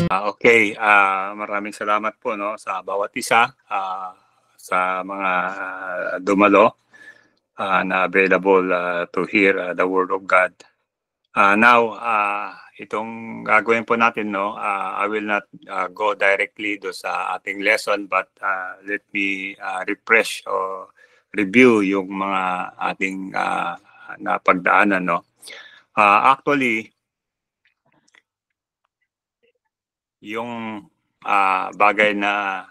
Okay, maraming salamat po no sa bawat isa sa mga dumalo na available to hear the word of God. Now, itong gagawin po natin no, I will not go directly do sa ating lesson but let me refresh or review yung mga ating napagdaanan no. Actually, yung bagay na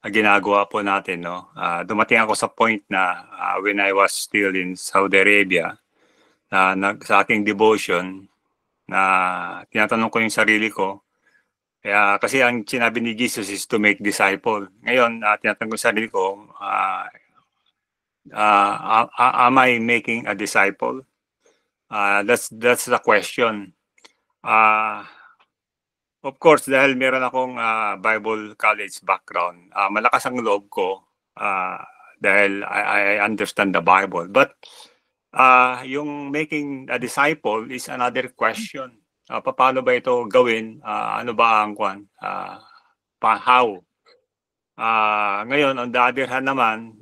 ginagawa po natin no, dumating ako sa point na when I was still in Saudi Arabia sa aking devotion na tinatanong ko yung sarili ko kasi ang sinabi ni Jesus is to make disciple. Ngayon tinatanong ko yung sarili ko, am I making a disciple? That's the question. Of course, dahil meron akong Bible college background, malakas ang loob ko dahil I understand the Bible. But yung making a disciple is another question. Paano ba ito gawin? Ano ba ang how? Ngayon, on the other hand naman,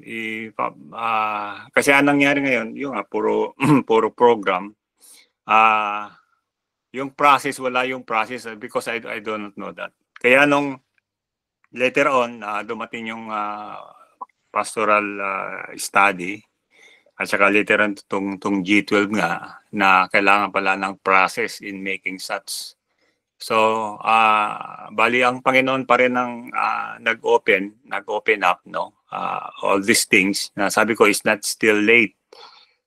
kasi anong nangyari ngayon, yung puro, puro program, yung process, wala yung process because I don't know that. Kaya nung later on, dumating yung pastoral study at saka later on tong G12 nga na kailangan pala ng process in making such. So, bali ang Panginoon pa rin ang nag-open up no all these things. Na sabi ko is not still late.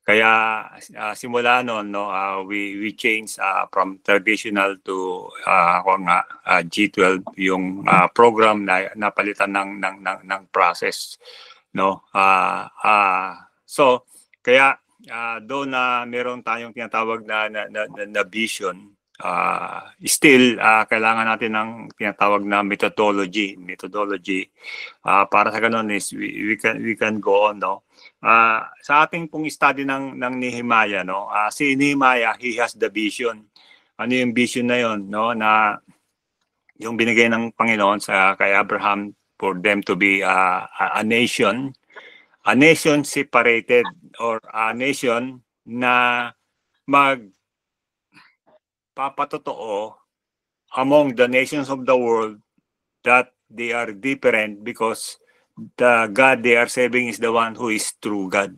Kaya simula noon no we change from traditional to G12 yung program na napalitan ng process no. So kaya doon na meron tayong tinatawag na vision, still kailangan natin ng tinatawag na methodology para sa ganun is we can go on no. Sa ating pong study ng Nehemiah no, si Nehemiah, he has the vision. Ano yung vision na yon no, na yung binigay ng Panginoon kay Abraham for them to be a nation separated or a nation na magpapatotoo among the nations of the world that they are different because the God they are serving is the one who is true God.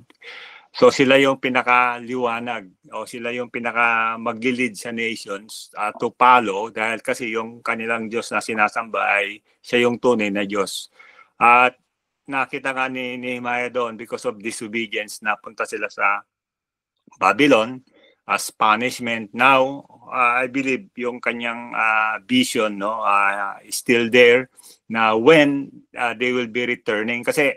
So sila yung pinakaliwanag o sila yung pinaka maglilid sa nations to follow dahil kasi yung kanilang Diyos na sinasamba ay siya yung tunay na Diyos. At nakita nga ni Nehemiah doon because of disobedience napunta sila sa Babylon as punishment. Now, I believe yung kanyang vision no is still there na when they will be returning kasi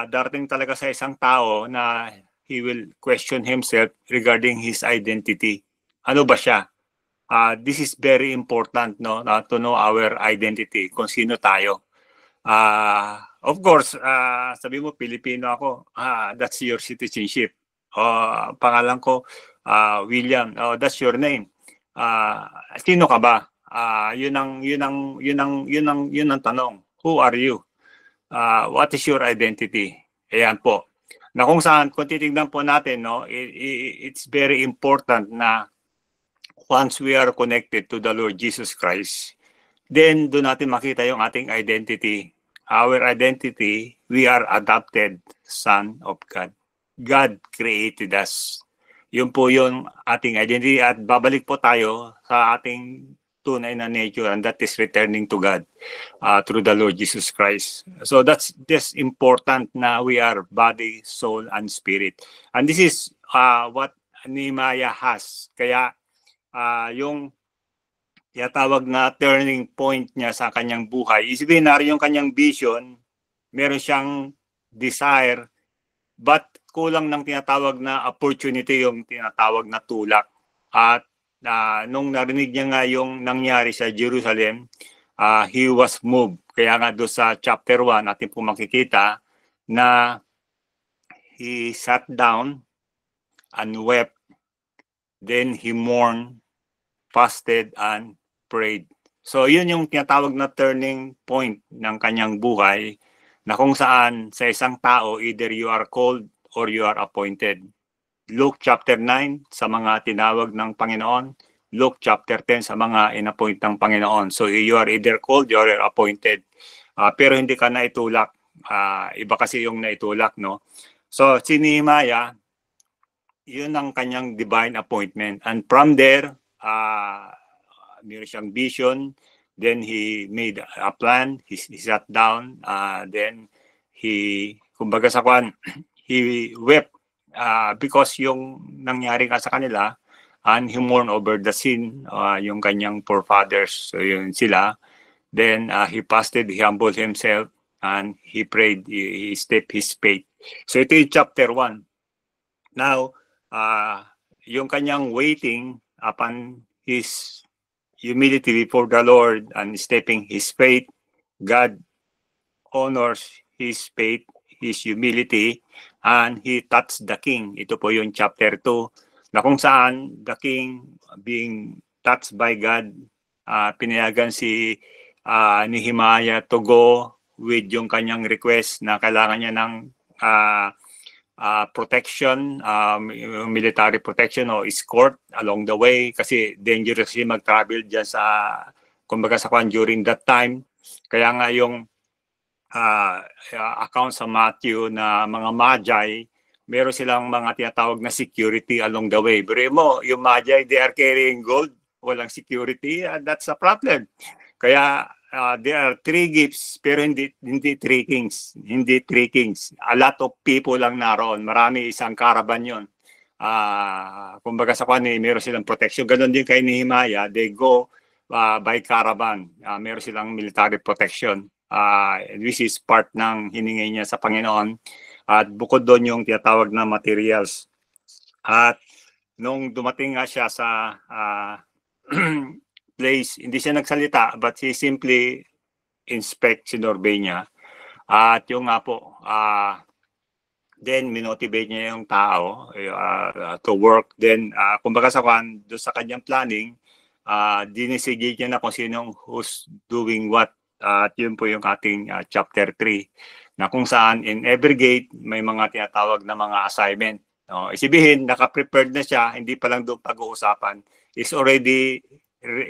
darating talaga sa isang tao na he will question himself regarding his identity. Ano ba siya? This is very important no to know our identity, kung sino tayo. Of course, sabi mo Pilipino ako, that's your citizenship. Pangalan ko William, that's your name. Sino ka ba? Yun ang tanong. Who are you? What is your identity? Ayan po. Na kung titignan po natin, no, it's very important na once we are connected to the Lord Jesus Christ, then doon natin makita yung ating identity. Our identity, we are adopted son of God. God created us. Yun po yung ating identity at babalik po tayo sa ating tunay na nature and that is returning to God through the Lord Jesus Christ. So that's just important na we are body, soul, and spirit. And this is what Nehemiah has. Kaya yung tawag na turning point niya sa kanyang buhay. Isipin na yung kanyang vision, meron siyang desire, but kulang ng tinatawag na opportunity, yung tinatawag na tulak. At nung narinig niya nga yung nangyari sa Jerusalem, he was moved. Kaya nga doon sa chapter 1, atin po makikita na he sat down and wept. Then he mourned, fasted, and prayed. So yun yung tinatawag na turning point ng kanyang buhay, na kung saan sa isang tao, either you are called or you are appointed. Luke chapter 9 sa mga tinawag ng Panginoon, Luke chapter 10 sa mga inappoint ng Panginoon. So you are either called or you are appointed. Pero hindi ka naitulak. Iba kasi yung naitulak, no? So si Nehemiah, yun ang kanyang divine appointment. And from there, meron siyang vision. Then he made a plan. He sat down. Then kumbaga sa kwan, he wept because yung nangyari ka sa kanila, and he mourned over the sin, yung kanyang forefathers. So yun sila. Then he fasted, he humbled himself, and he prayed, he stepped his faith. So ito yung chapter 1. Now, yung kanyang waiting upon his humility before the Lord and stepping his faith, God honors his faith, his humility, and he touched the king. Ito po yung chapter 2, na kung saan the king being touched by God, pinayagan si Nehemiah to go with yung kanyang request na kailangan niya ng protection, military protection o escort along the way, kasi dangerous kasi mag-travel dyan sa, kumbaga sa kwan during that time. Kaya nga yung account sa Matthew na mga magi, meron silang mga tinatawag na security along the way. Pero mo, yung magi, they are carrying gold, walang security, that's a problem. Kaya there are 3 gifts, pero hindi 3 kings. Hindi 3 kings. A lot of people lang naroon. Marami, isang caravan yun. Kumbaga sa kanya, meron silang protection. Ganon din kay Nehemiah, they go by caravan. Meron silang military protection. Which is part ng hiningi niya sa Panginoon. At bukod doon yung tinatawag na materials. At nung dumating nga siya sa place, hindi siya nagsalita, but he simply sinurbay niya. At yung nga po, then minotivate niya yung tao to work. Then, kumbaga sa kanyang planning, dinisigate niya na kung sino who's doing what. At yun po yung ating chapter 3, na kung saan in every gate may mga tinatawag na mga assignment. Isibihin, naka-prepared na siya, hindi pa lang doon pag-uusapan. Is already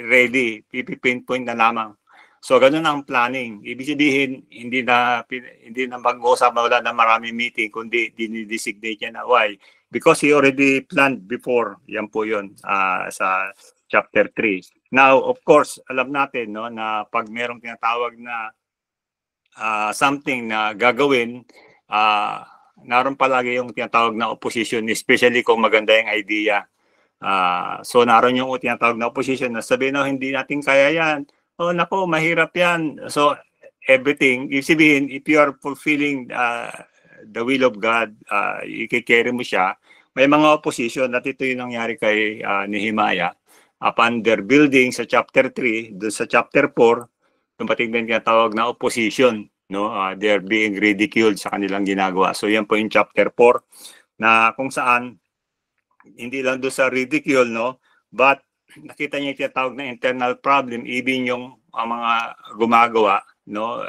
ready, pinpoint na lamang. So ganun ang planning. Ibig sabihin, hindi na mag-uusap, wala na maraming meeting, kundi dinidesignate niya na. Why? Because he already planned before. Yan po yun sa chapter 3. Now, of course, alam natin, no, na pag merong tinatawag na something na gagawin, naroon palagi yung tinatawag na opposition, especially kung maganda yung idea. So naroon yung tinatawag na opposition na sabihin, no, hindi natin kaya yan. Oh, nako, mahirap yan. So everything, ibig sabihin, if you are fulfilling the will of God, i-carry mo siya, may mga opposition. At ito yung nangyari kay Nehemiah. Upon their building sa chapter 3, doon sa chapter 4, dumating din tinatawag na opposition. No? They're being ridiculed sa kanilang ginagawa. So yan po yung chapter 4, na kung saan hindi lang doon sa ridicule, no, but nakita niya yung tinatawag na internal problem, even yung mga gumagawa, no,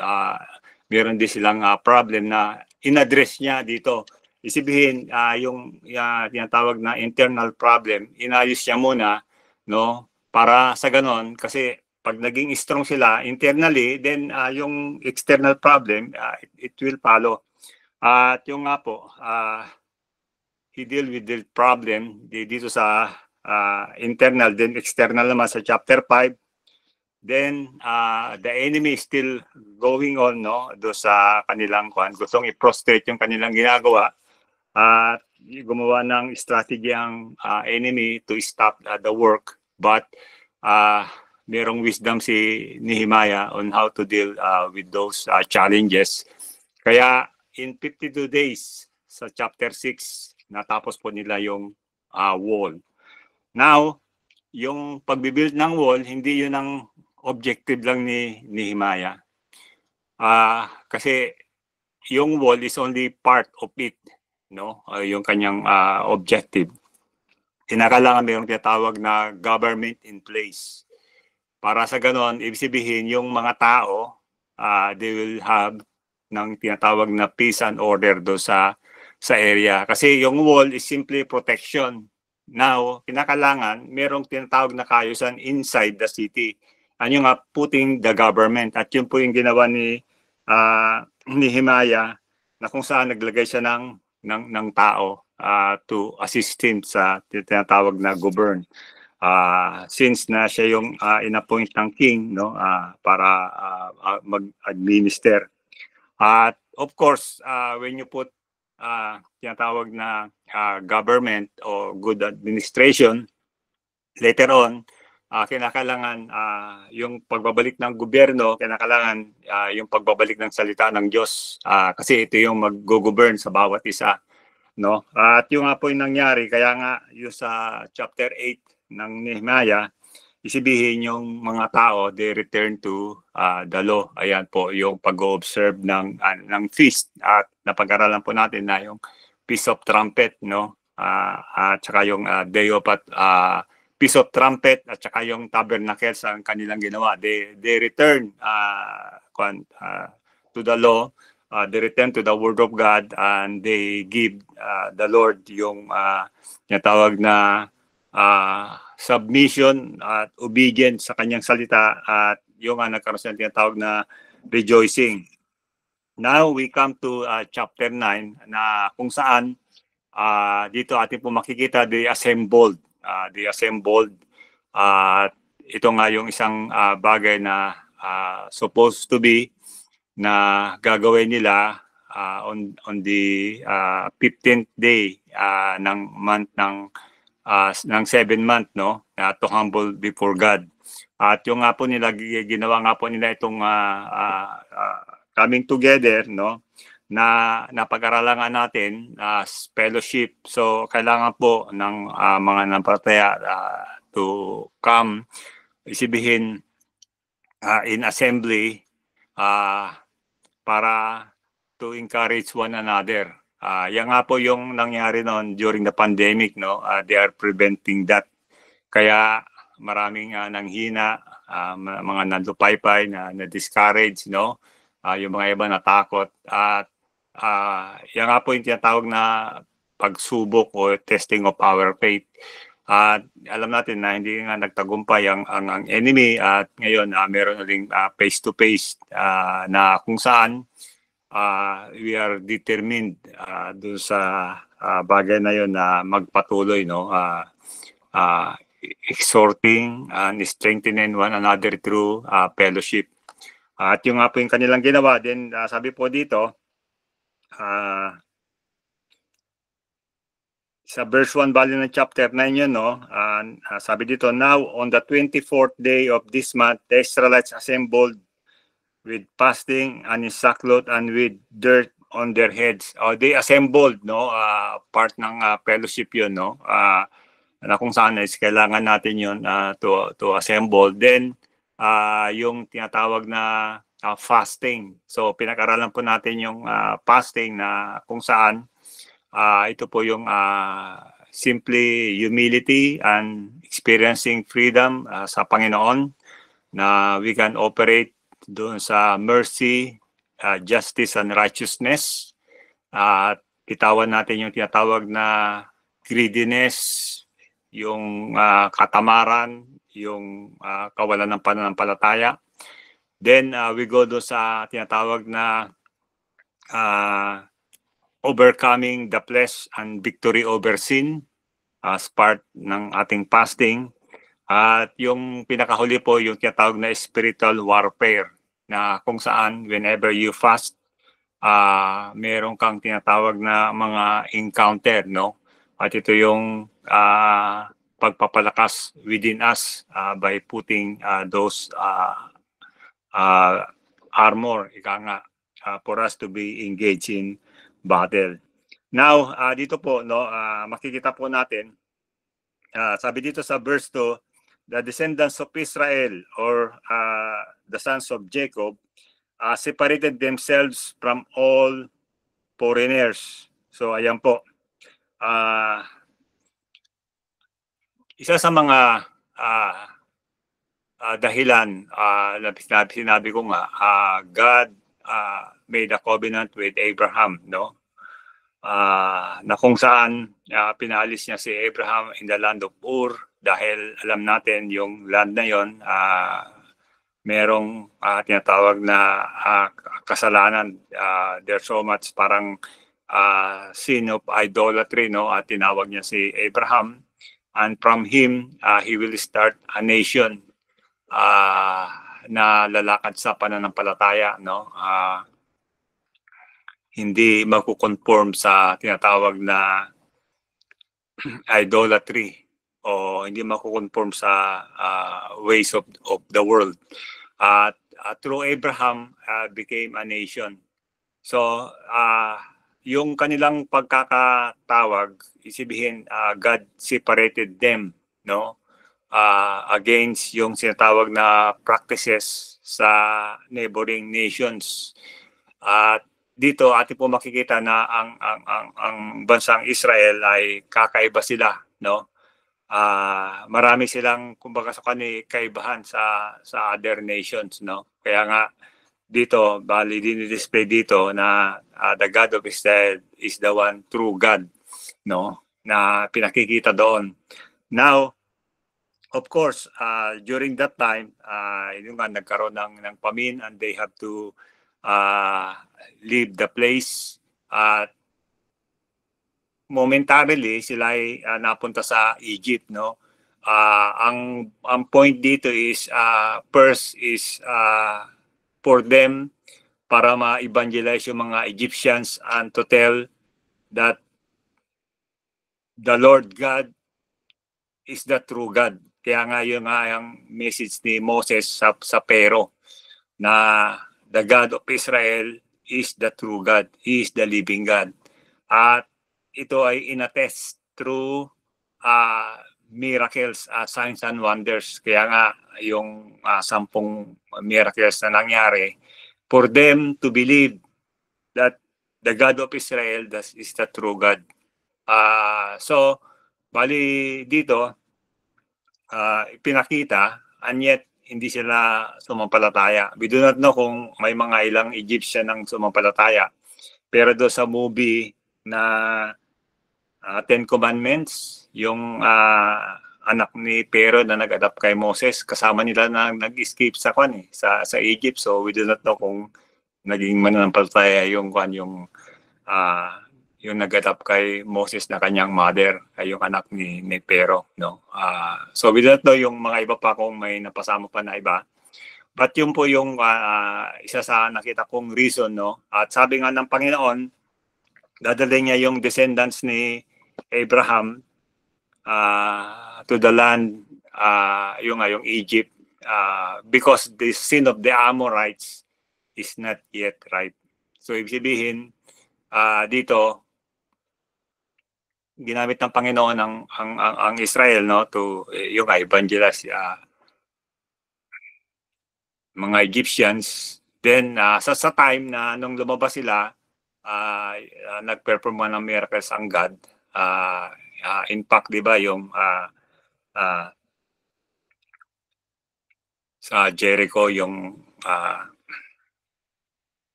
meron din silang problem na in-address niya dito. Isibihin, yung tinatawag na internal problem, inayos siya muna, no, para sa ganon, kasi pag naging strong sila internally, then yung external problem, it will follow. At yung nga po, he deal with the problem dito sa internal, then external naman sa chapter 5. Then the enemy is still going on, no, do sa kanilang gustong i-prostrate yung kanilang ginagawa, at gumawa ng strategy ang enemy to stop the work, but merong wisdom si Nehemiah on how to deal with those challenges. Kaya in 52 days sa chapter 6, natapos po nila yung wall. Now, yung pagbibuild ng wall, hindi yun ang objective lang ni Nehemiah. Kasi yung wall is only part of it, no? Yung kanyang objective. Kinakailangan mayroong tinatawag na government in place Para sa ganon, ibig sabihin yung mga tao, they will have ng tinatawag na peace and order do sa area. Kasi yung wall is simply protection. Now, kinakailangan merong tinatawag na kaayusan inside the city. Ano nga putting the government. At yun po yung ginawa ni Nehemiah, na kung saan naglagay siya ng tao to assist him sa tinatawag na govern. Since na siya yung inappoint ng king, no, para mag-administer. At of course, when you put tinatawag na government o good administration, later on, kinakailangan yung pagbabalik ng gobyerno, kinakailangan yung pagbabalik ng salita ng Diyos. Kasi ito yung mag-govern sa bawat isa. No? At yung nga po yung nangyari, kaya nga yung sa chapter 8 ng Nehemiah, isibihin yung mga tao, they return to the law. Ayan po yung pag-observe ng feast. At napag-aralan po natin na yung Feast of Trumpet, no? At saka yung Day of Feast of Trumpet at saka yung Tabernacles ang kanilang ginawa. They return to the law. They return to the Word of God and they give the Lord yung tinatawag na submission at obedience sa kanyang salita at yung nagkaroon siya tinatawag na rejoicing. Now we come to chapter 9 na kung saan dito atin po makikita they assembled. Ito nga yung isang bagay na supposed to be na gagawin nila on the 15th day ng month ng 7 month, no, to humble before God. At yung nga po nila ginawa nga po nila itong coming together, no, na napag-aralan nga natin fellowship. So kailangan po ng mga nampataya to come, isibihin in assembly para to encourage one another. Yan nga po yung nangyari noon during the pandemic, no. They are preventing that. Kaya maraming nanghina, mga nandupaypay na discourage, no. Yung mga iba natakot. At yan nga po yung tinatawag na pagsubok o testing of our faith. At alam natin na hindi nga nagtagumpay ang enemy at ngayon meron uling face-to-face na kung saan we are determined doon sa bagay na yun na magpatuloy, no, exhorting and strengthening one another through fellowship. At yung nga po yung kanilang ginawa din, sabi po dito sa verse 1 bali ng chapter 9 yun, no, sabi dito, now on the 24th day of this month the Israelites assembled with fasting and in sackcloth and with dirt on their heads. They assembled, no, part ng fellowship yun, no, na kung saan is kailangan natin yun to assemble. Then yung tinatawag na fasting. So pinag-aralan po natin yung fasting na kung saan ito po yung simply humility and experiencing freedom sa Panginoon na we can operate doon sa mercy, justice and righteousness. At itawan natin yung tinatawag na greediness, yung katamaran, yung kawalan ng pananampalataya. Then we go doon sa tinatawag na overcoming the flesh and victory over sin as part ng ating fasting. At yung pinakahuli po yung tinatawag na spiritual warfare na kung saan whenever you fast, meron kang tinatawag na mga encounter, no? At ito yung pagpapalakas within us by putting those armor, ika nga, for us to be engaged in battle. Now, dito po, no, makikita po natin, sabi dito sa verse 2, the descendants of Israel or the sons of Jacob separated themselves from all foreigners. So ayan po. Isa sa mga dahilan, sinabi ko nga, God made a covenant with Abraham, no? Na kung saan pinaalis niya si Abraham in the land of Ur dahil alam natin yung land na yon, merong tinatawag na kasalanan. There's so much parang sin of idolatry, no? At tinawag niya si Abraham, and from him he will start a nation na lalakad sa pananampalataya, no? Hindi magko-conform sa tinatawag na idolatry o hindi magko-conform sa ways of the world. At through Abraham became a nation. So yung kanilang pagkakatawag, isibihin God separated them, no? Against yung sinatawag na practices sa neighboring nations. At dito atin po makikita na ang bansang Israel ay kakaiba sila, no? Marami silang kumbaga sa kaibahan sa other nations, no? Kaya nga dito bali din-display dito na the God of Israel is the one true God, no? Na pinakikita doon. Now, of course, during that time, yung nga nagkaroon ng famine and they have to leave the place. Momentarily sila ay napunta sa Egypt, no? Ang point dito is first is for them para ma-evangelize yung mga Egyptians and to tell that the Lord God is the true God. Kaya nga yung message ni Moses sa Pero na the God of Israel is the true God. He is the living God. At ito ay inattest through miracles, signs and wonders. Kaya nga yung 10 miracles na nangyari for them to believe that the God of Israel is the true God. So, bali dito, pinakita, and yet hindi sila sumampalataya. We do not know kung may mga ilang Egyptian ang sumampalataya. Pero do sa movie na Ten Commandments, yung anak ni Pero na nag-adapt kay Moses, kasama nila na nag-escape sa sa Egypt. So we do not know kung naging mananampalataya yung nag-adapt kay Moses na kanyang mother, ay yung anak ni Pero, no? So we don't know yung mga iba pa kung may napasama pa na iba. But yun po yung isa sa nakita kong reason, no? At sabi nga ng Panginoon, dadalhin niya yung descendants ni Abraham to the land, yung Egypt, because the sin of the Amorites is not yet ripe. So ibig sabihin, dito ginamit ng Panginoon ang Israel, no, to yung evangelize mga Egyptians. Then sa time na nung lumabas sila, nag-perform ng miracles ang God. In fact, di ba, yung sa Jericho, yung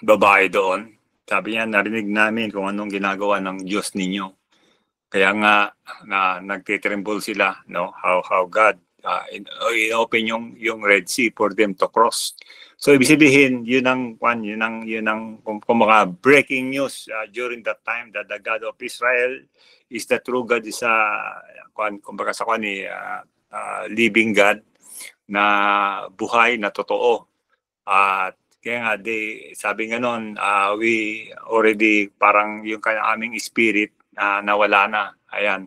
babae doon, sabi niya, narinig namin kung anong ginagawa ng Diyos ninyo. Kaya nga nagtitremble sila, no? How God in-open yung Red Sea for them to cross. So ibig sabihin, yun ang mga breaking news during that time, that the God of Israel is the true God, is kumbaga sa living God na buhay, na totoo. At kaya nga, sabi nga nun, we already parang yung aming spirit nawala na. Ayan.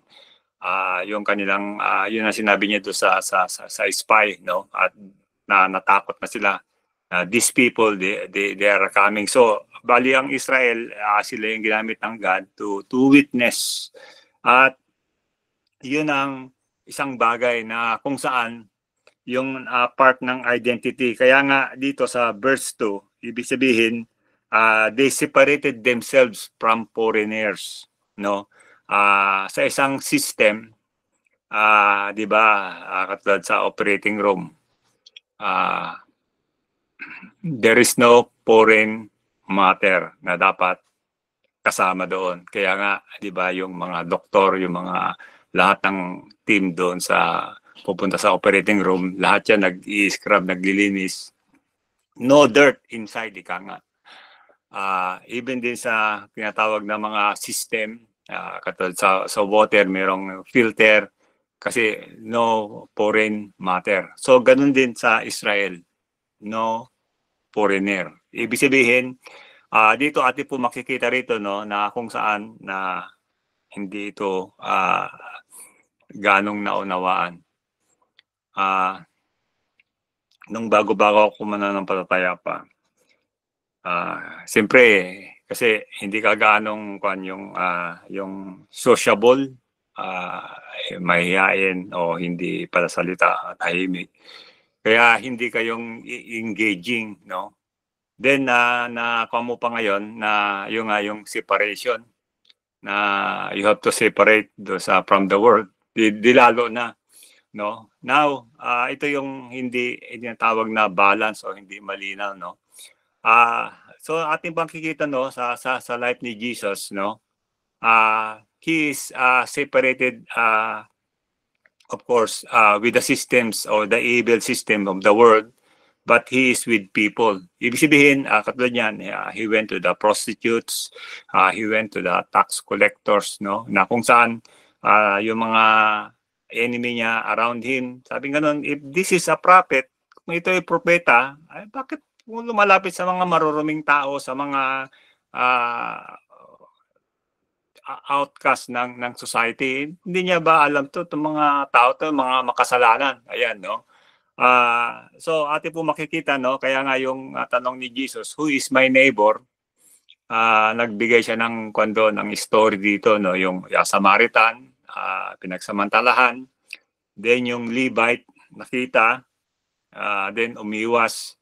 Yung kanilang, yun ang sinabi niya doon sa spy, no? At natakot na sila. These people, they are coming. So, bali ang Israel, sila yung ginamit ng God to witness. At yun ang isang bagay na kung saan yung part ng identity. Kaya nga dito sa verse 2, ibig sabihin, they separated themselves from foreigners, no? Sa isang system, di ba, katulad sa operating room, uh, there is no foreign matter na dapat kasama doon. Kaya nga, di ba, yung mga doktor, yung mga lahat ng team doon sa pupunta sa operating room, lahat yan nag-i-scrub, naglilinis. No dirt inside, ika nga. Even din sa tinatawag na mga system, katulad sa water, merong filter, kasi no foreign matter. So, ganun din sa Israel, no foreigner. Ibig sabihin, dito atin po makikita rito no na kung saan na hindi ito ganong naunawaan. Nung bago-bago ako mananampalataya pa, siyempre kasi hindi ka gaanong yung sociable, mahihain o hindi pala salita, tahimik. Kaya hindi kayong engaging, no? Then nakuha mo pa ngayon na yung separation na you have to separate from the world. Di lalo na, no? Now, ito yung hindi tinatawag na balance o hindi malinaw, no? So ating bang kikita no sa life ni Jesus, no? He is separated of course with the systems or the evil system of the world, but he is with people. Ibig sabihin, katulad niyan, he went to the prostitutes, he went to the tax collectors, no? Na kung saan yung mga enemy niya around him, sabi ganun, if this is a prophet, kung ito ay propeta, ay bakit lumalapit sa mga maruruming tao, sa mga outcast ng society? Hindi niya ba alam to, itong mga tao to, mga makasalanan? Ayan, no? So atin po makikita, no, kaya nga yung tanong ni Jesus, who is my neighbor? Nagbigay siya ng kwando ng story dito, no, yung Samaritan, pinagsamantalahan, then yung Levite nakita, then umiwas,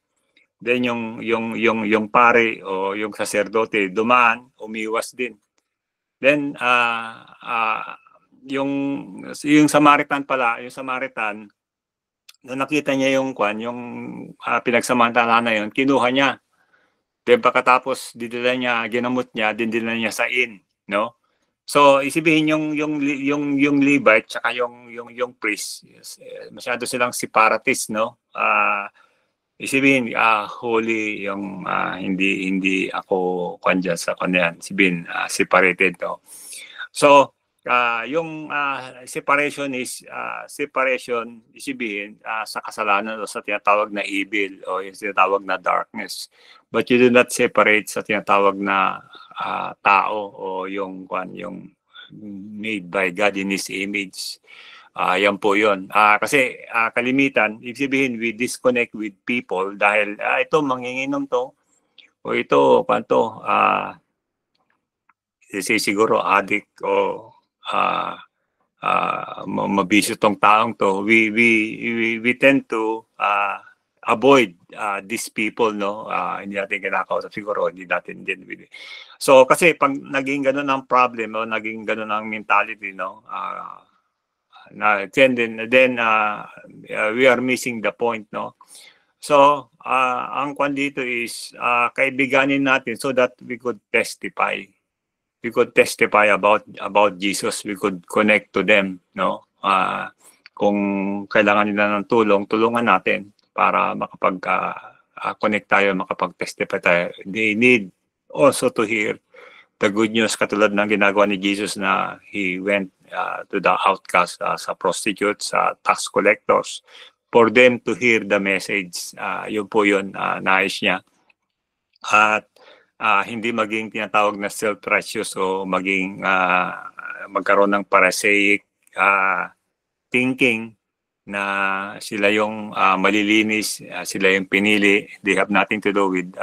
then yung pare o yung saserdote dumaan, umiwas din. Then yung Samaritan pala, yung Samaritan, nung nakita niya yung pinagsamantala na yun, kinuha niya. Then pagkatapos dinala niya, ginamot niya, dinala niya sa inn, no? So isipin yung Levite tsaka yung priest, masyado silang separatist, no? Isipin holy yung hindi ako kandiyan sa kanyan, isipin separated, no? So yung separation is separation, isipin sa kasalanan o sa tinatawag na evil o yung tinatawag na darkness, but you do not separate sa tinatawag na tao o yung made by God in His image. Yan po yun. Kasi kalimitan, ibig sabihin we disconnect with people dahil ito manginginom to o ito kanto siguro addict o mabisyo tong taong to. We tend to avoid these people, no? Hindi natin kinakausap, siguro hindi natin din. So kasi pag naging ganun ang problem o naging ganun ang mentality, no? Then we are missing the point, no? So ang kwan dito is kaibiganin natin so that we could testify. We could testify about Jesus. We could connect to them, no? Kung kailangan nila ng tulong, tulungan natin para makapag-connect tayo, makapag-testify tayo. They need also to hear the good news, katulad ng ginagawa ni Jesus na he went to the outcast, sa prostitutes, sa tax collectors, for them to hear the message. Yun po yun, nais niya. At hindi maging tinatawag na self-righteous o maging magkaroon ng Pharisaic thinking na sila yung malilinis, sila yung pinili. They have nothing to do with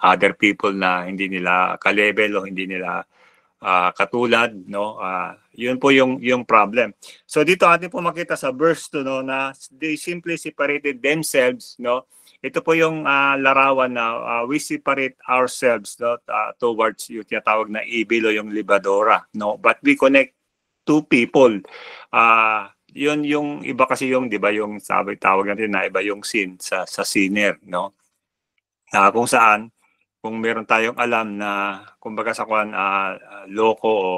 other people na hindi nila ka-level o hindi nila katulad, no? Yun po yung problem. So dito atin po makita sa verse 2, no, na they simply separated themselves, no? Ito po yung larawan na we separate ourselves, no, towards yung tinatawag na evil o yung libadora, no? But we connect two people. yun yung iba kasi yung 'di ba yung sabi tawag natin na iba yung sin sa sinner, no? Kung saan kung meron tayong alam na kumbaga sa loko o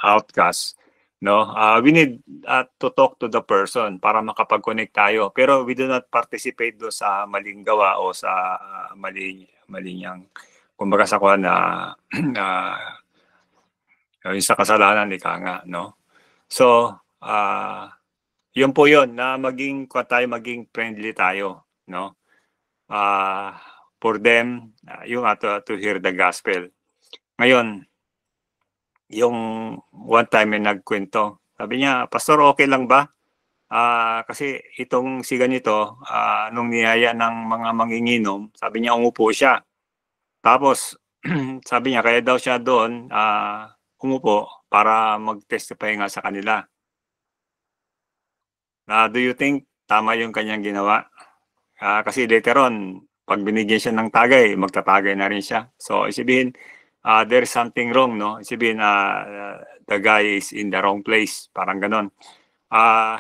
outcast, no? We need to talk to the person para makapag-connect tayo. Pero we do not participate do sa maling gawa o sa mali niyang kumbaga sa yung sa kasalanan ika nga, no? So, yun po yun na maging friendly tayo, no? For them, yung to hear the gospel. Ngayon, yung one time may nagkwento, sabi niya, Pastor, okay lang ba? Kasi itong si ganito, nung niyaya ng mga manginginom, sabi niya umupo siya. Tapos, sabi niya, kaya daw siya doon umupo para mag-testify nga sa kanila. Do you think tama yung kanyang ginawa? Kasi later on, pag binigyan siya ng tagay, magtatagay na rin siya. So, isipin, there's something wrong, no? Isipin, the guy is in the wrong place. Parang ganon.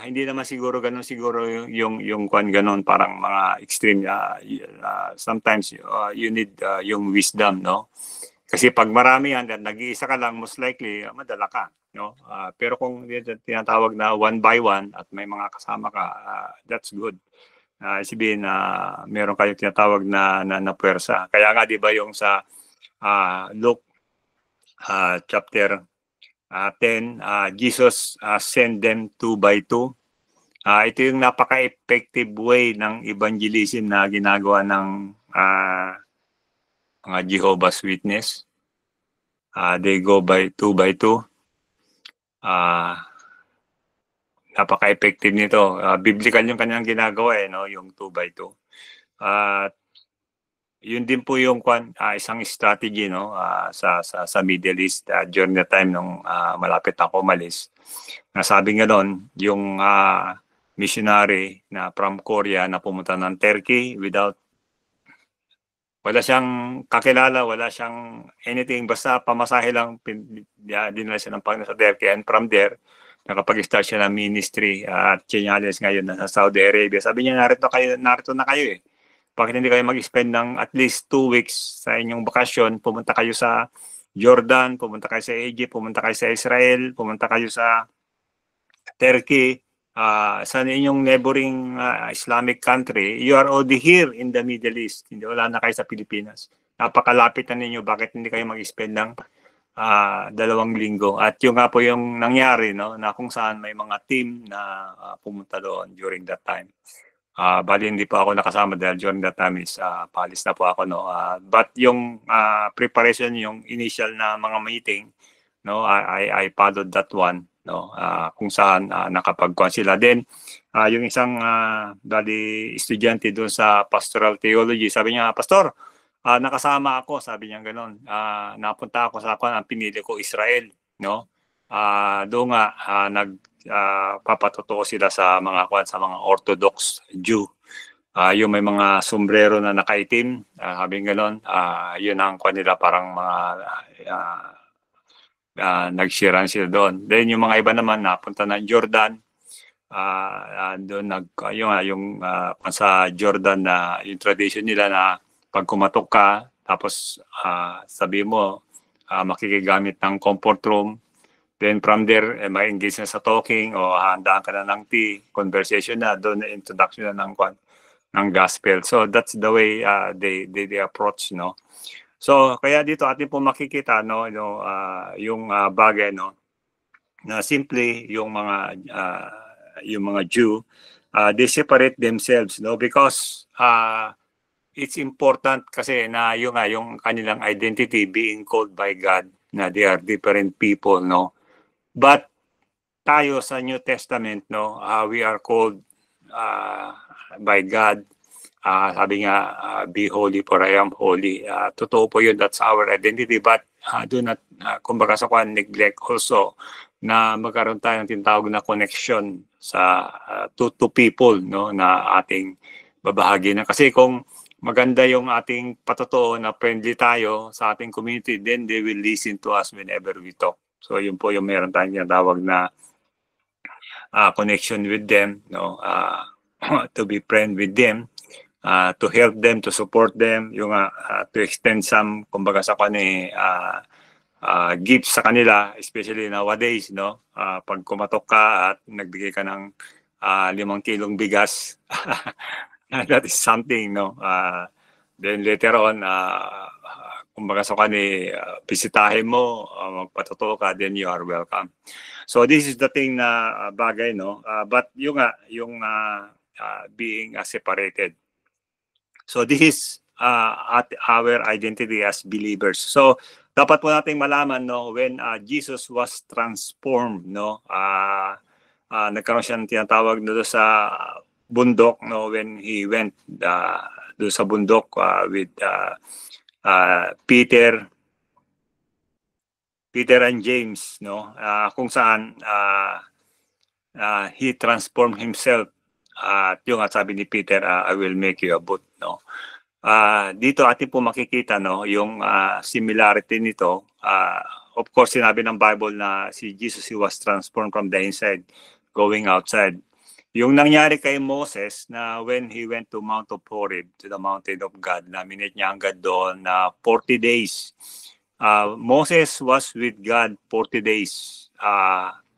Hindi naman siguro ganon siguro yung kwan ganon, parang mga extreme. Sometimes, you need yung wisdom, no? Kasi pag marami yan, nag-iisa ka lang, most likely, madala ka. No? Pero kung tinatawag na one by one at may mga kasama ka, that's good. Sabihin na meron kayong tinatawag na puwersa. Kaya nga 'di ba yung sa Luke chapter 10, Jesus send them 2 by 2. Ito yung napaka-effective way ng evangelism na ginagawa ng mga Jehovah's Witness. They go by 2 by 2. Napaka-effective nito. Biblical yung kanyang ginagawa no, yung 2 by 2. Yun din po yung isang strategy no sa Middle East during the time nung malapit ako umalis. Nasabi nga doon yung missionary na from Korea na pumunta ng Turkey wala siyang kakilala, wala siyang anything, basta pamasahe lang dinala siya ng Panginoon sa Turkey, and from there nakapag-start siya ng ministry at Chinyales ngayon nasa Saudi Arabia. Sabi niya, narito na kayo eh. Bakit hindi kayo mag-spend ng at least 2 weeks sa inyong bakasyon? Pumunta kayo sa Jordan, pumunta kayo sa Egypt, pumunta kayo sa Israel, pumunta kayo sa Turkey, sa inyong neighboring Islamic country. You are already here in the Middle East. Hindi, wala na kayo sa Pilipinas. Napakalapit na ninyo. Bakit hindi kayo mag-spend ng 2 linggo? At yung nga po yung nangyari, no, na kung saan may mga team na pumunta doon during that time. Bali hindi po ako nakasama dahil during that time is palis na po ako, no. But yung preparation, yung initial na mga meeting, no, I followed that one, no, kung saan nakapagkuhan sila. Then yung isang bali estudyante doon sa pastoral theology, sabi niya, Pastor, nakasama ako, sabi niya gano'n. Napunta ako sa ang pinili ko Israel, no? Doon nga papatotoo sila sa mga Orthodox Jew. Yung may mga sombrero na nakaitim, sabi gano'n, yun ang nila, parang mga nagsiran sila doon. Then yung mga iba naman napunta ng Jordan. Doon yung sa Jordan na yung tradition nila na pag kumatok ka, tapos sabi mo, makikigamit ng comfort room. Then from there, may engage na sa talking o handaan ka na ng tea, conversation na, doon na introduction na ng gospel. So that's the way they approach, no. So kaya dito atin po makikita yung bagay, no, na simple yung mga Jew, they separate themselves, no, because it's important kasi na yung kanilang identity being called by God na they are different people, no. But tayo sa New Testament, no, we are called by God. Sabi nga, be holy for I am holy. Totoo po yun, that's our identity. But do not, kumbaga sa neglect also na magkaroon tayo ng tinatawag na connection sa to people, no, na ating babahagi na. Kasi kung maganda yung ating patotoo na friendly tayo sa ating community, then they will listen to us whenever we talk. So yun po yung meron tayong tinatawag na connection with them, no, to be friend with them, to help them, to support them, yung to extend some, kumbaga sa gifts sa kanila, especially nowadays, no, pag kumatok ka at nagbigay ka ng 5 kilong bigas, that is something, no. Then later on, kumbaga sa bisitahin mo, magpatotoo ka, then you are welcome. So this is the thing na bagay, no. But yung being separated. So this is at our identity as believers. So dapat po nating malaman, no, when Jesus was transformed, no, nagkaroon siya ng tinatawag na sa bundok, no, when he went doon sa bundok with Peter and James, no, kung saan he transformed himself. At yung sabi ni Peter, I will make you a boat, no. Dito atin po makikita, no, yung similarity nito. Of course, sinabi ng Bible na si Jesus, he was transformed from the inside going outside. Yung nangyari kay Moses na when he went to Mount of Horeb, to the mountain of God, na-minute niya ang God doon na 40 days. Moses was with God 40 days.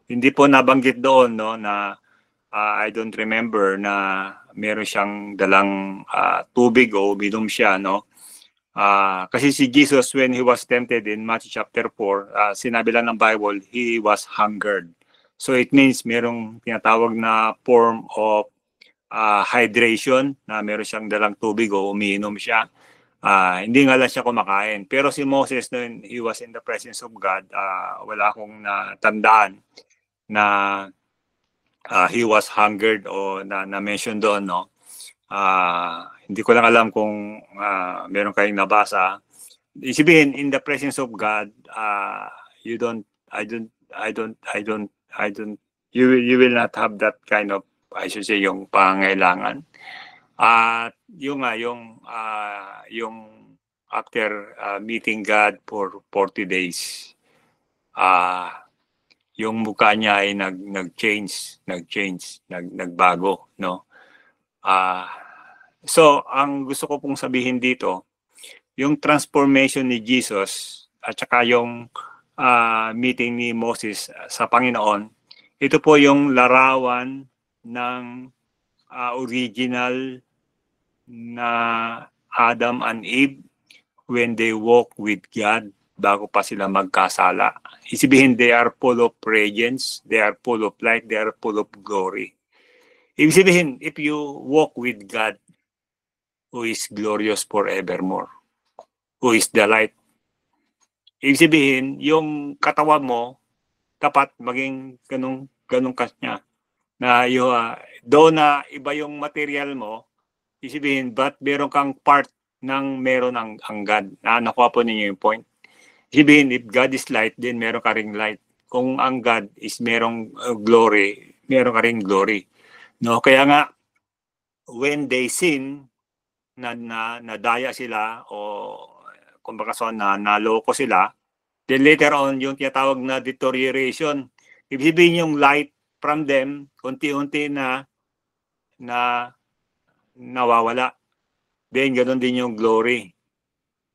Hindi po nabanggit doon, no, na I don't remember na meron siyang dalang tubig o uminom siya, no. Kasi si Jesus, when he was tempted in Matthew chapter 4, sinabi lang ng Bible, he was hungered. So it means merong tinatawag na form of hydration, na meron siyang dalang tubig o umiinom siya. Hindi nga lang siya kumakain. Pero si Moses, when he was in the presence of God, wala akong natandaan na he was hungered o na-mention doon, no. Hindi ko lang alam kung meron kayong nabasa. Isipin, in the presence of God, you will not have that kind of, I should say, yung pangailangan. At yung after meeting God for 40 days, yung mukha niya ay nagbago, no. So ang gusto ko pong sabihin dito, yung transformation ni Jesus at saka yung meeting ni Moses sa Panginoon, ito po yung larawan ng original na Adam and Eve when they walk with God bago pa sila magkasala. Isibihin, they are full of radiance, they are full of light, they are full of glory. Ibig sabihin, if you walk with God, who is glorious forevermore, who is the light, ibig sabihin, yung katawan mo, dapat maging ganun kanya. Na doon na iba yung material mo, ibig sabihin, but meron kang part ng meron ang God. Nakuha po ninyo yung point. Sabihin, if God is light, then meron ka ring light. Kung ang God is merong glory, meron ka ring glory. No, kaya nga, when they sin, nadaya sila o kumbaga naloko sila, then later on, yung tinatawag na deterioration, ibig sabihin yung light from them, unti-unti na nawawala. Then, ganoon din yung glory.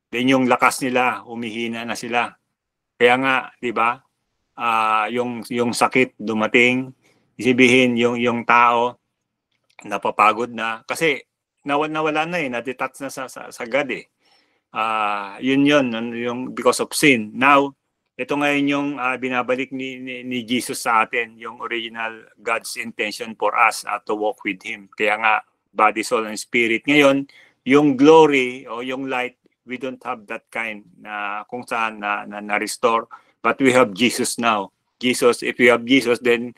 Then yung lakas nila, humihina na sila. Kaya nga, di ba, yung sakit dumating, isibihin yung tao, napapagod na. Kasi nawala na na-detach na sa God eh. Yun yung because of sin. Now, ito ngayon yung binabalik ni Jesus sa atin, yung original God's intention for us to walk with Him. Kaya nga, body, soul, and spirit. Ngayon, yung glory o yung light, we don't have that kind na kung saan na-restore. But we have Jesus now. Jesus, if we have Jesus, then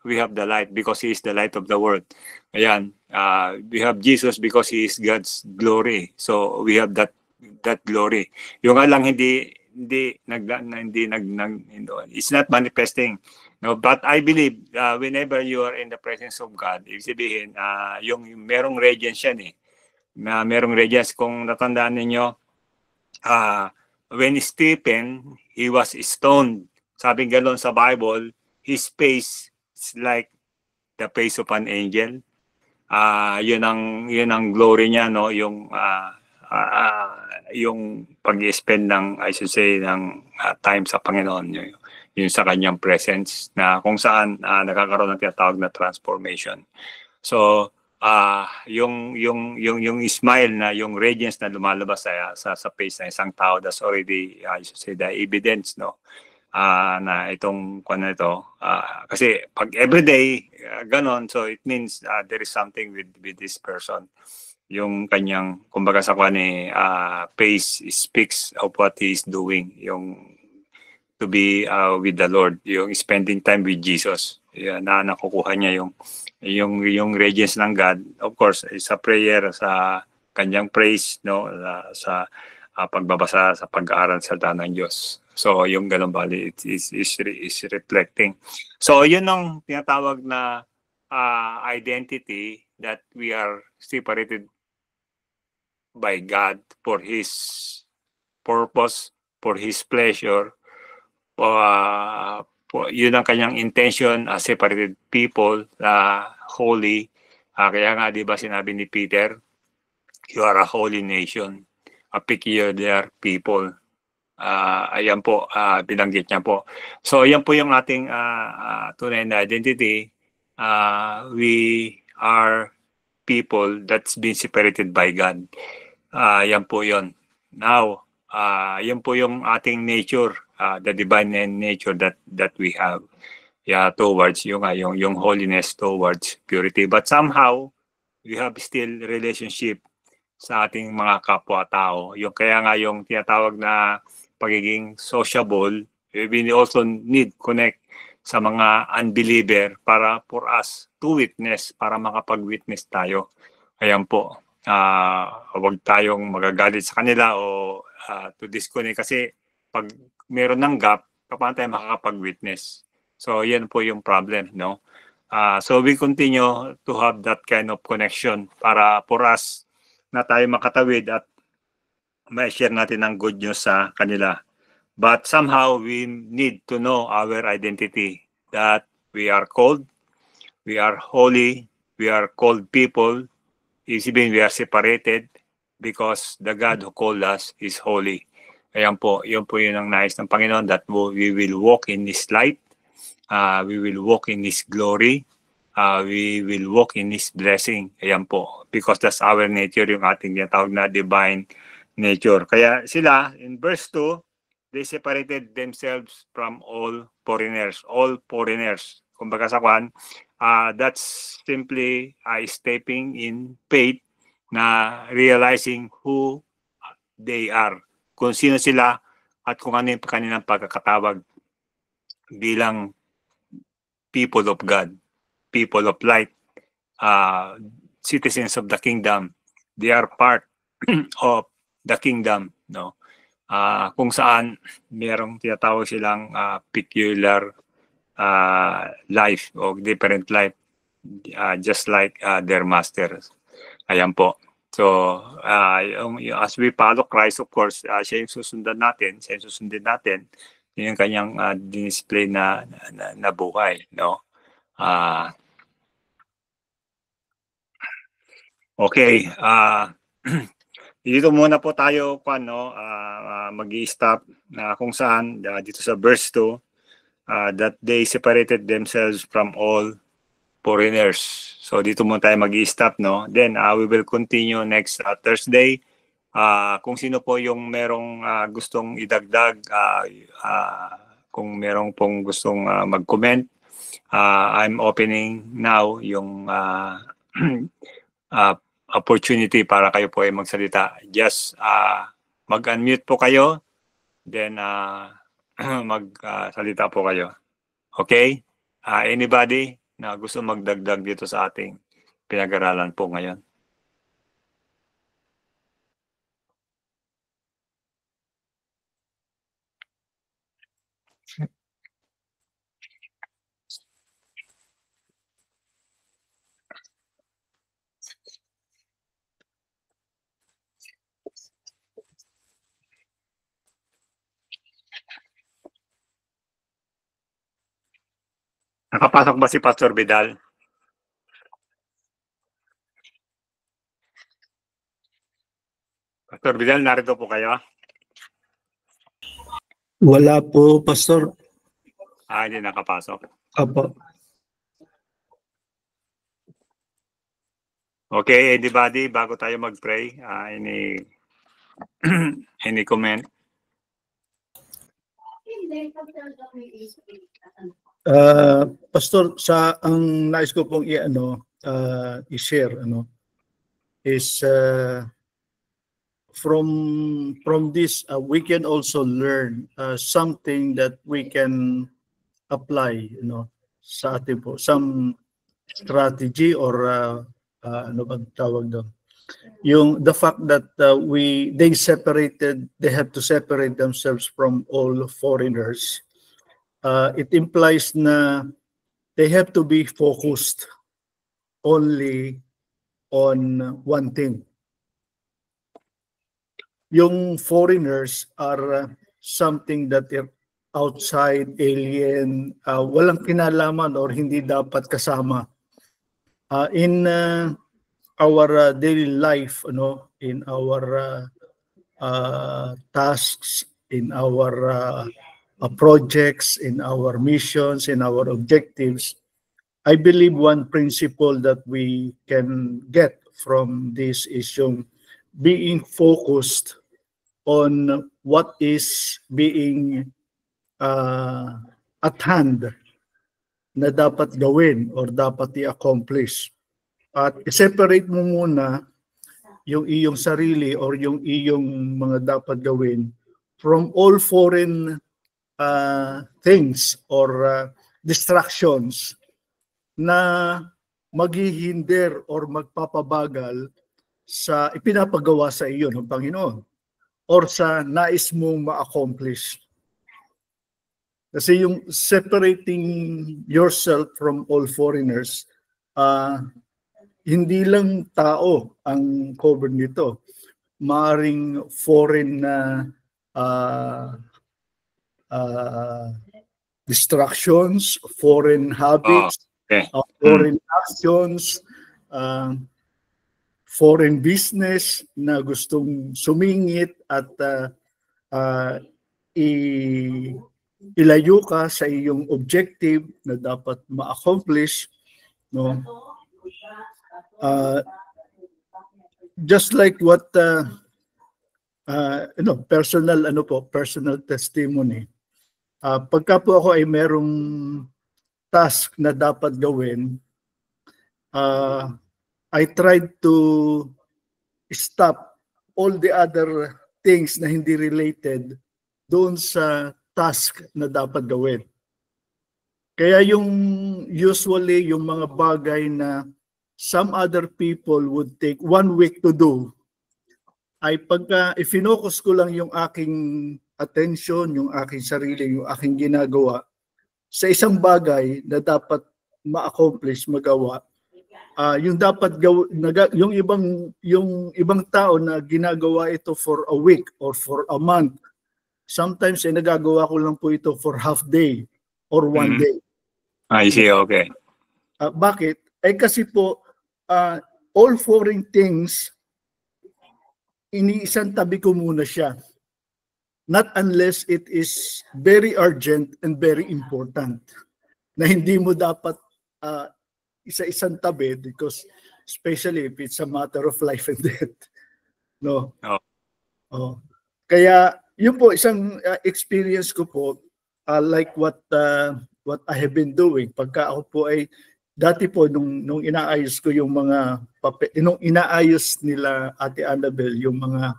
we have the light because He is the light of the world. Ayan. We have Jesus because He is God's glory. So we have that glory. Yung nga lang it's not manifesting. No, but I believe whenever you are in the presence of God, ibig sabihin yung merong radiance yan eh. Na merong radiance. Kung natandaan ninyo, when Stephen, he was stoned, sabi gano'n sa Bible, his face it's like the face of an angel. Yun ang glory niya, no, yung pag-spend ng, I should say, ng time sa Panginoon, yun sa kanyang presence, na kung saan nakakaroon ng tinatawag na transformation. So yung smile, na yung radiance na lumalabas sa face ng isang tao, that's already, I should say, the evidence, no, na itong na ito, kasi pag everyday ganon, so it means there is something with this person. Yung kanyang, kumbaga sa face speaks of what he is doing, yung to be with the Lord, yung spending time with Jesus. Yan, na nakukuha niya yung radiance ng God. Of course, sa prayer, sa kanyang praise, no, sa pagbabasa, sa pag-aaral sa salita ng Diyos. So yung ganun bali, is reflecting. So yun ang tinatawag na identity, that we are separated by God for His purpose, for His pleasure. Yun ang kanyang intention, separated people, holy. Kaya nga, di ba, sinabi ni Peter, you are a holy nation, a peculiar people. Ayan po, binanggit niya po. So, ayan po yung ating tunay na identity. We are people that's been separated by God. Yan po yun. Now, yan po yung ating nature, the divine nature that we have. Yeah, towards yung holiness, towards purity. But somehow, we have still relationship sa ating mga kapwa-tao. Yung kaya nga yung tinatawag na pagiging sociable, we also need connect sa mga unbeliever para for us to witness, para makapag-witness tayo. Ayan po. Huwag tayong magagalit sa kanila o to disconnect, kasi pag meron ng gap, paano tayo makakapag-witness? So yan po yung problem, no? So we continue to have that kind of connection para for us na tayo makatawid at may share natin ang good news sa kanila. But somehow we need to know our identity, that we are called, we are holy, we are called people, even we are separated because the God who called us is holy. Ayan po, yun po yun ang nais ng Panginoon, that we will walk in His light, we will walk in His glory, we will walk in His blessing. Ayan po, because that's our nature, yung ating tinatawag na divine nature. Kaya sila, in verse 2, they separated themselves from all foreigners. All foreigners. Kumbaga sa that's simply stepping in faith, na realizing who they are, kung sino sila at kung ano yung kanilang pagkakatawag bilang people of God, people of light, citizens of the kingdom. They are part of the kingdom, no? Kung saan merong tinatawag silang peculiar life o different life, just like their masters. Ayan po. So, as we follow Christ, of course, siya yung susundan natin, siya yung susundin natin, yung kanyang display na buhay, no? Okay, dito muna po tayo mag-i-stop kung saan dito sa verse 2, that they separated themselves from all foreigners. So dito muna tayo mag-i-stop, no? Then we will continue next Thursday. Kung sino po yung merong gustong idagdag, kung merong pong gustong mag-comment, I'm opening now yung opportunity para kayo po ay magsalita. Just mag-unmute po kayo, then magsalita po kayo. Okay? Anybody na gusto magdagdag dito sa ating pinag-aralan po ngayon? Nakapasok ba si Pastor Vidal? Pastor Vidal, narito po kayo? Wala po, Pastor. Hindi nakapasok. Apo. Okay, anybody, bago tayo mag-pray, any comment? Pastor, ang nais ko pong i-share is from this we can also learn something that we can apply sa atin po, some strategy or ano bang tawag doon, yung the fact that they have to separate themselves from all foreigners. It implies na they have to be focused only on one thing. Yung foreigners are something that are outside, alien, walang kinalaman or hindi dapat kasama in our daily life, in our tasks, in our projects, in our missions, in our objectives. I believe one principle that we can get from this is yung being focused on what is being at hand na dapat gawin or dapat i-accomplish. At i-separate mo muna yung iyong sarili or yung iyong mga dapat gawin from all foreign things or distractions na maghihinder or magpapabagal sa ipinapagawa sa iyo ng Panginoon or sa nais mong ma-accomplish. Kasi yung separating yourself from all foreigners, hindi lang tao ang cover nito. Maaring foreign distractions, foreign habits, foreign actions, foreign business na gustong sumingit at ilayo ka sa iyong objective na dapat ma-accomplish, just like what personal testimony. Pagka po ako ay merong task na dapat gawin, I tried to stop all the other things na hindi related doon sa task na dapat gawin. Kaya usually yung mga bagay na some other people would take 1 week to do, ay pagka i-focus ko lang yung aking attention, yung aking sarili, yung aking ginagawa sa isang bagay na dapat ma-accomplish, magawa, yung dapat yung ibang tao na ginagawa ito for a week or for a month, sometimes nagagawa ko lang po ito for half day or 1 day. I see, okay. Bakit? Kasi po all foreign things, iniisang tabi ko muna siya. Not unless it is very urgent and very important na hindi mo dapat isa-isang tabi, because especially if it's a matter of life and death. No? Kaya yun po isang experience ko po, like what I have been doing. Pagka ako po ay dati po nung inaayos ko yung mga nung inaayos nila Ate Annabel yung mga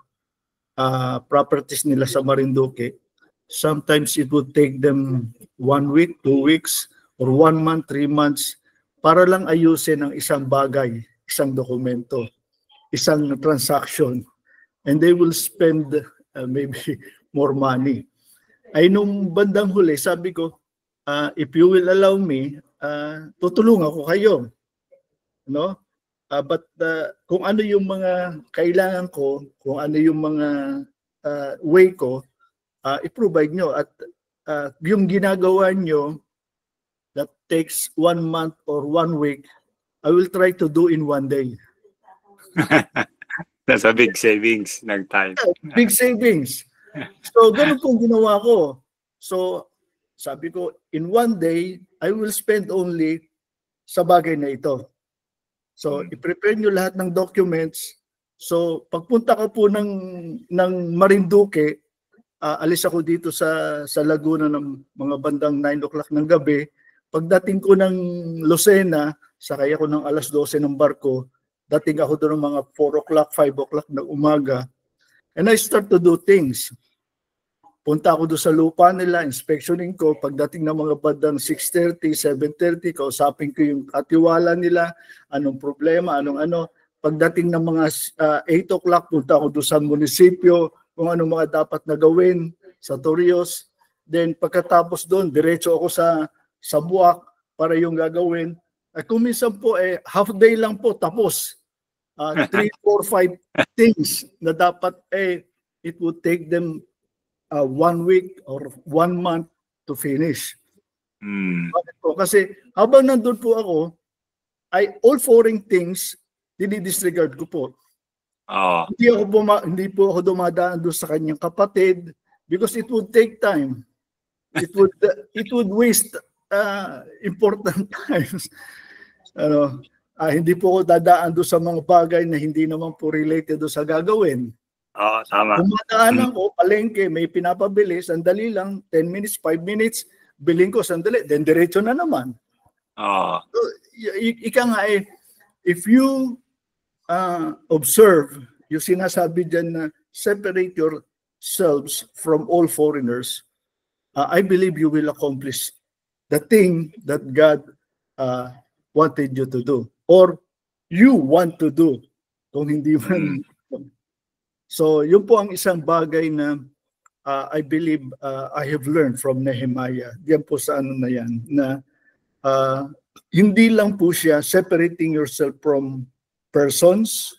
properties nila sa Marinduque, sometimes it would take them 1 week, 2 weeks, or 1 month, 3 months para lang ayusin ang isang bagay, isang dokumento, isang transaction, and they will spend maybe more money. Ay nung bandang huli, sabi ko, if you will allow me, tutulungan ko kayo. But kung ano yung mga kailangan ko, kung ano yung mga way ko, i-provide nyo. At yung ginagawa nyo, that takes 1 month or 1 week, I will try to do in 1 day. That's a big savings ng time. Big savings. So, ganun pong ginawa ko. So, sabi ko, in 1 day, I will spend only sa bagay na ito. So, i-prepare nyo lahat ng documents. So, pagpunta ko po ng Marinduque, alis ako dito sa Laguna ng mga bandang 9 o'clock ng gabi. Pagdating ko ng Lucena, sakay ako ng alas 12 ng barko. Dating ako doon ng mga 4 o'clock, 5 o'clock ng umaga. And I start to do things. Punta ako doon sa lupa nila, inspectioning ko. Pagdating ng mga bandang 6:30, 7:30, kausapin ko yung katiwala nila, anong problema, anong ano. Pagdating ng mga 8 o'clock, punta ako doon sa munisipyo, kung anong mga dapat na gawin sa Torrijos. Then pagkatapos doon, diretso ako sa Buwak para yung gagawin. Kung minsan po, half day lang po, tapos. 3, 4, 5 things na dapat, it would take them 1 week or 1 month to finish. Bakit po? Kasi habang nandun po ako, all foreign things, dinidisregard ko po. Hindi po ako dumadaan doon sa kanyang kapatid because it would take time. It would waste important times. Hindi po ako dadaan doon sa mga bagay na hindi naman po related doon sa gagawin. Tama. Dumadaan ako, palengke, may pinapabili, sandali lang, 10 minutes, 5 minutes, bilhin ko sandali, then diretso na naman. So, ika nga if you observe, yung sinasabi dyan na separate yourselves from all foreigners, I believe you will accomplish the thing that God wanted you to do or you want to do. Kung hindi man. So, yun po ang isang bagay na I believe I have learned from Nehemiah. Diyan po sa ano na yan, na hindi lang po siya separating yourself from persons,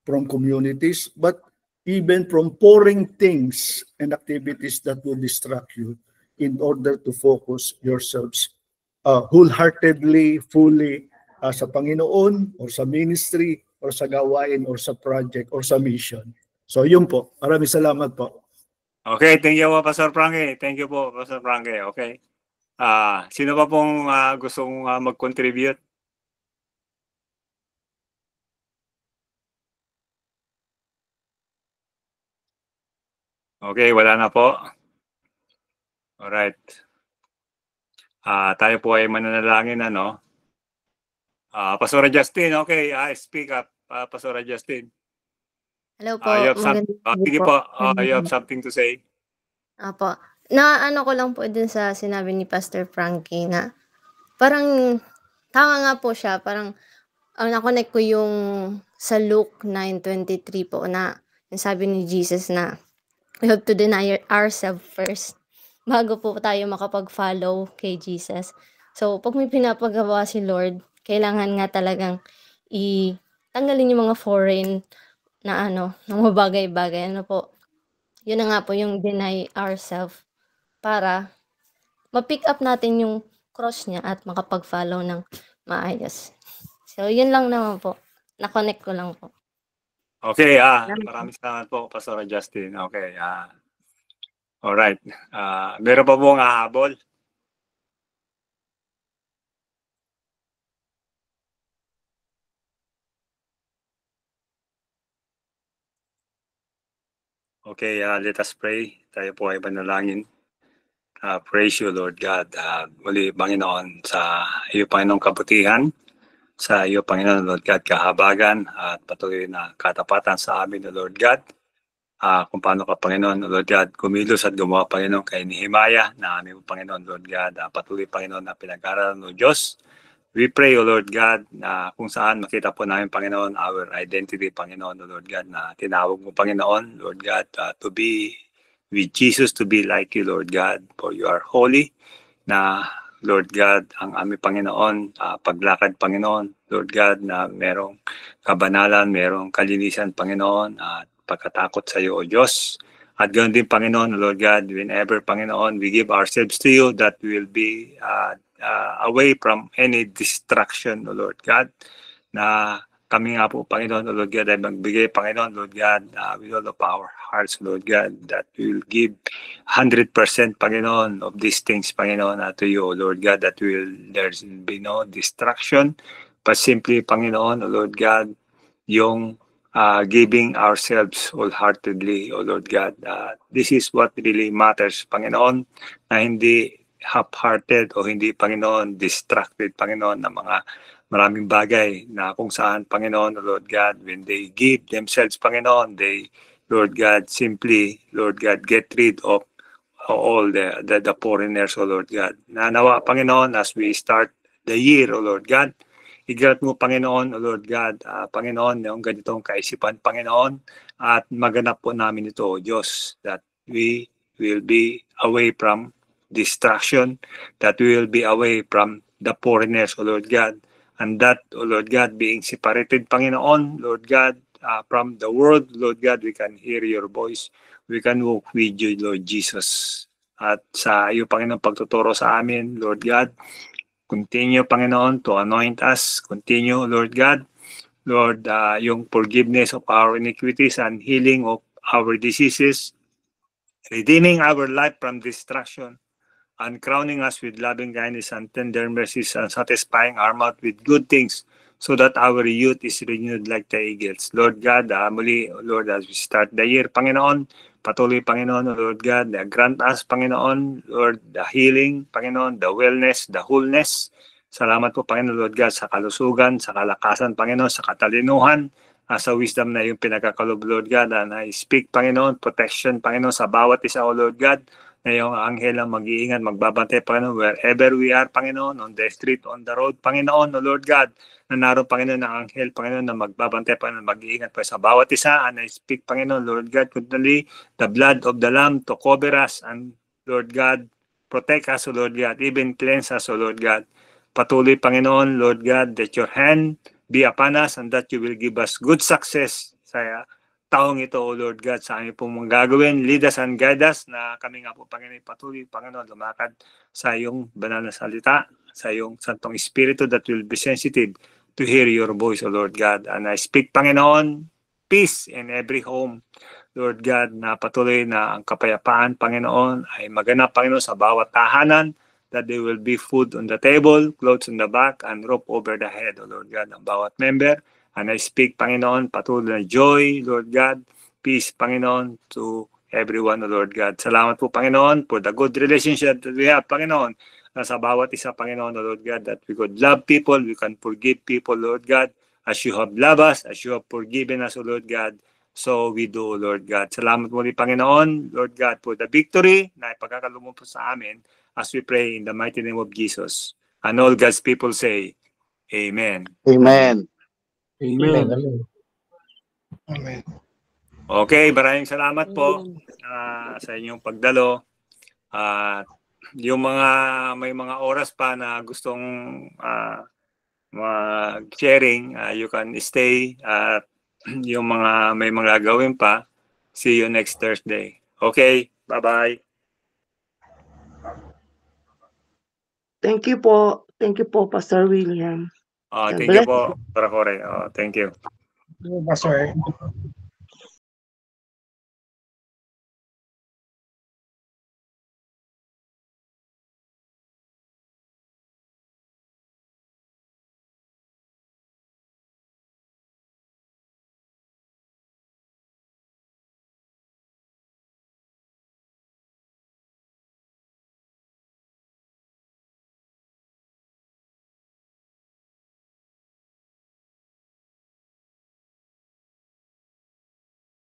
from communities, but even from pouring things and activities that will distract you in order to focus yourselves wholeheartedly, fully sa Panginoon or sa ministry or sa gawain or sa project or sa mission. So yun po. Maraming salamat po. Okay, thank you po, Pastor Frankie. Thank you po, Pastor Frankie. Okay. Sino pa pong gustong mag-contribute? Okay, wala na po. Alright. Tayo po ay mananalangin, ano? Pastor Justin, okay. Speak up, Pastor Justin. Hello po. Sige po, you have something to say. Apo. Ano ko lang po din sa sinabi ni Pastor Frankie na parang tama nga po siya. Parang na-connect ko yung sa Luke 9:23 po na yung sabi ni Jesus na we have to deny ourselves first bago po tayo makapag-follow kay Jesus. So, pag may pinapagawa si Lord, kailangan nga talagang tanggalin yung mga foreign na ng mga bagay-bagay. Yun na nga po yung deny ourselves para ma-pick up natin yung cross niya at makapag-follow ng maayos. So, yun lang naman po. Na-connect ko lang po. Okay, maraming salamat po, Pastor Justin. Okay, alright. Meron pa pong hahabol? Okay, let us pray. Tayo po ay manalangin. Praise you, Lord God. Muli, Panginoon, sa iyo, Panginoong kabutihan, sa iyo, Panginoon, Lord God, kahabagan at patuloy na katapatan sa amin, Lord God. Kung paano ka, Panginoon, Lord God, kumilos at gumawa, Panginoon, kay Nehemiah, na aming Panginoon, Lord God, patuloy, Panginoon, na pinag-aralan ng Diyos. We pray, O Lord God, na kung saan makita po namin, Panginoon, our identity, Panginoon, O Lord God, na tinawag mo, Panginoon, Lord God, to be with Jesus, to be like you, Lord God, for you are holy, na, Lord God, ang aming Panginoon, paglakad, Panginoon, Lord God, na merong kabanalan, merong kalinisan, Panginoon, at pagkatakot sa iyo, O Diyos. At ganoon din, Panginoon, Lord God, whenever, Panginoon, we give ourselves to you, that we will be away from any distraction, O Lord God, na kami nga po, Panginoon, O Lord God, ay magbigay, Panginoon, Lord God, with all of our hearts, Lord God, that we will give 100%, Panginoon, of these things, Panginoon, to you, O Lord God, that there's be no distraction, but simply, Panginoon, O Lord God, yung giving ourselves wholeheartedly, O Lord God. This is what really matters, Panginoon, na hindi half-hearted o hindi, Panginoon, distracted, Panginoon, ng mga maraming bagay na kung saan, Panginoon, O Lord God, when they give themselves, Panginoon, they, Lord God, simply, Lord God, get rid of all the foreigners, O Lord God. Nanawa, Panginoon, as we start the year, O Lord God, i-grant mo, Panginoon, O Lord God, Panginoon, yung ganitong kaisipan, Panginoon, at maganap po namin ito, O Diyos, that we will be away from distraction, that we will be away from the foreigners, O Lord God, and that, O Lord God, being separated, Panginoon, Lord God, from the world, Lord God, we can hear your voice, we can walk with you, Lord Jesus. At sa iyo, Panginoon, pagtuturo sa amin, Lord God, continue, Panginoon, to anoint us. Continue, Lord God. Lord, yung forgiveness of our iniquities and healing of our diseases, redeeming our life from destruction, and crowning us with loving kindness and tender mercies, and satisfying our mouth with good things, so that our youth is renewed like the eagles. Lord God, muli, Lord, as we start the year, Panginoon, patuloy, Panginoon, Lord God, grant us, Panginoon, Lord, the healing, Panginoon, the wellness, the wholeness. Salamat po, Panginoon, Lord God, sa kalusugan, sa kalakasan, Panginoon, sa katalinuhan, sa wisdom na yung pinagkakalob, Lord God, and I speak, Panginoon, protection, Panginoon, sa bawat isa, O Lord God, na yung anghel ang mag-iingat, magbabantay, Panginoon, wherever we are, Panginoon, on the street, on the road, Panginoon, O Lord God, na naroon, Panginoon, ng anghel, Panginoon, na magbabantay, Panginoon, mag-iingat pa sa bawat isa, and I speak, Panginoon, Lord God, continually, the blood of the Lamb to cover us, and Lord God, protect us, O Lord God, even cleanse us, O Lord God. Patuloy, Panginoon, Lord God, that your hand be upon us and that you will give us good success sa taong ito, O Lord God, sa aming pong mga gagawin. Lead us and guide us na kami nga po, Panginoon, patuloy, Panginoon, lumakad sa iyong banal na salita, sa iyong Santong Espiritu that will be sensitive to hear your voice, O Lord God. And I speak, Panginoon, peace in every home, Lord God, na patuloy na ang kapayapaan, Panginoon, ay maganap, Panginoon, sa bawat tahanan, that there will be food on the table, clothes on the back, and roof over the head, O Lord God, ng bawat member. And I speak, Panginoon, patuloy na joy, Lord God, peace, Panginoon, to everyone, O Lord God. Salamat po, Panginoon, for the good relationship that we have, Panginoon, na sa bawat isa, Panginoon, O Lord God, that we could love people, we can forgive people, Lord God, as you have loved us, as you have forgiven us, O Lord God, so we do, Lord God. Salamat muli, Panginoon, Lord God, for the victory na ipagkakaloob mo po sa amin, as we pray in the mighty name of Jesus. And all God's people say, Amen. Amen. Amen. Amen. Okay, maraming salamat po sa inyong pagdalo. Yung may mga oras pa na gustong mag-sharing, you can stay. Yung may mga gawin pa, see you next Thursday. Okay, bye-bye. Thank you po. Thank you po, Pastor William. Thank you po, Pastor Jorge. Thank you. Pastor.